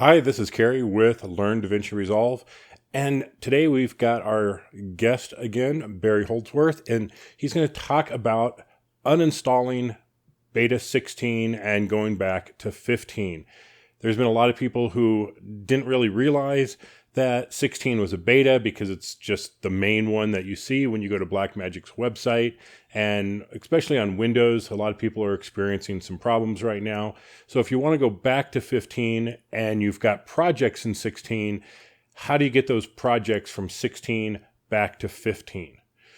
Hi, this is Kerry with Learn Davinci Resolve, and today we've got our guest again, Barry Holdsworth, and he's going to talk about uninstalling Beta 16 and going back to 15. There's been a lot of people who didn't really realize that 16 was a beta because it's just the main one that you see when you go to Blackmagic's website. And especially on Windows, a lot of people are experiencing some problems right now. So if you want to go back to 15 and you've got projects in 16, how do you get those projects from 16 back to 15?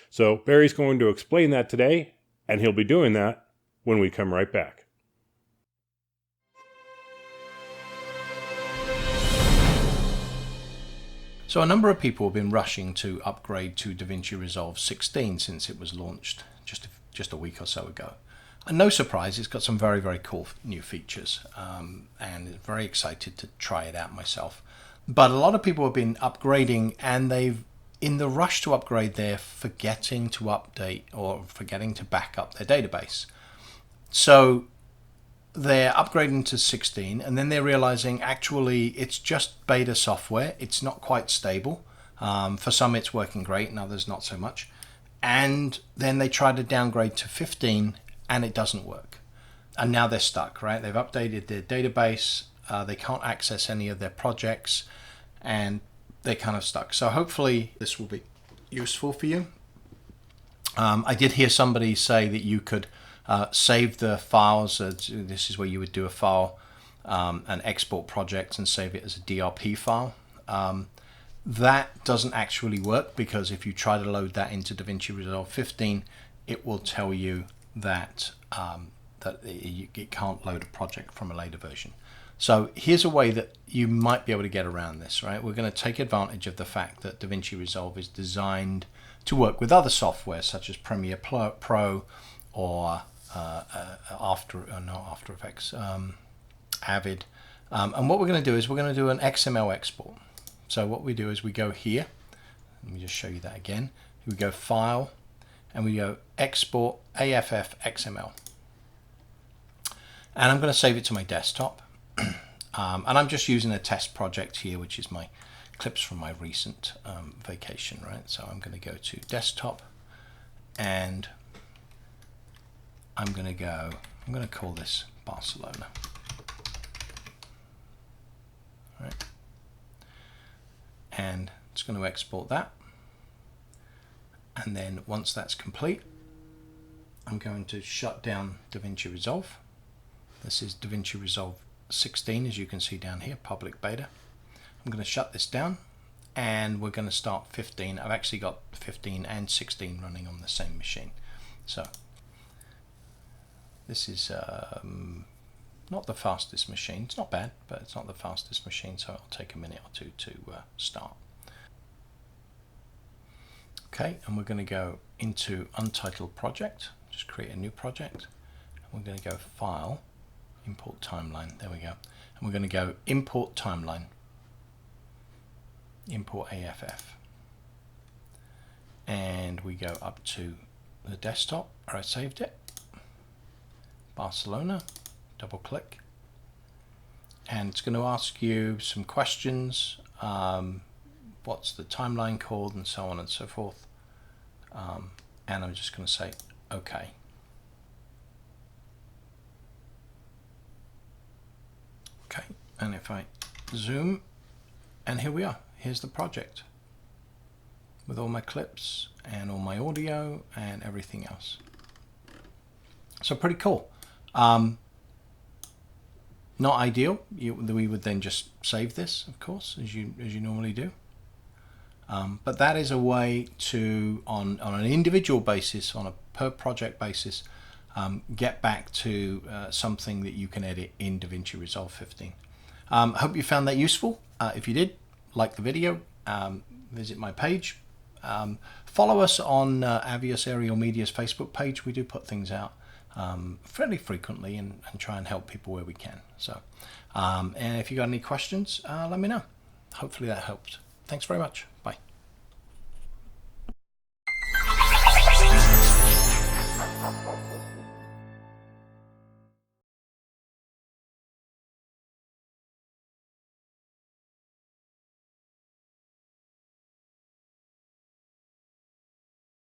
So Barry's going to explain that today, and he'll be doing that when we come right back. So a number of people have been rushing to upgrade to Davinci Resolve 16 since it was launched just a week or so ago. And no surprise, it's got some very, very cool new features, and very excited to try it out myself. But a lot of people have been upgrading, and in the rush to upgrade, they're forgetting to update or forgetting to back up their database. So they're upgrading to 16, and then they're realizing actually it's just beta software. It's not quite stable. For some it's working great, and others not so much. And then they try to downgrade to 15, and it doesn't work. And now they're stuck, right? They've updated their database. They can't access any of their projects, and they're kind of stuck. So hopefully this will be useful for you. I did hear somebody say that you could save the files. This is where you would do a file and export projects and save it as a DRP file. That doesn't actually work, because if you try to load that into Davinci Resolve 15, it will tell you that it can't load a project from a later version. So here's a way that you might be able to get around this, right? We're going to take advantage of the fact that Davinci Resolve is designed to work with other software such as Premiere Pro or After Effects, Avid. And what we're going to do is we're going to do an XML export. So what we do is we go here. Let me just show you that again. We go File, and we go Export AFF XML. And I'm going to save it to my desktop. And I'm just using a test project here, which is my clips from my recent vacation, right? So I'm going to go to Desktop, and I'm going to call this Barcelona. Right. And it's going to export that. And then once that's complete, I'm going to shut down Davinci Resolve. This is Davinci Resolve 16, as you can see down here, public beta. I'm going to shut this down, and we're going to start 15. I've actually got 15 and 16 running on the same machine. So this is not the fastest machine. It's not bad, but it's not the fastest machine, so it'll take a minute or two to start. Okay, and we're going to go into Untitled Project. Just create a new project. We're going to go File, Import Timeline. There we go. And we're going to go Import Timeline, Import AFF. And we go up to the desktop where I saved it. Barcelona, double click, and it's going to ask you some questions. What's the timeline called, and so on and so forth. And I'm just going to say OK. Okay, and if I zoom, and here we are. Here's the project with all my clips and all my audio and everything else. So pretty cool. Not ideal. We would then just save this, of course, as you normally do. But that is a way to, on an individual basis, on a per project basis, get back to something that you can edit in Davinci Resolve 15. Hope you found that useful. If you did, like the video, visit my page. Follow us on Avius Aerial Media's Facebook page. We do put things out fairly frequently and try and help people where we can. So, and if you got any questions, let me know. Hopefully that helped. Thanks very much.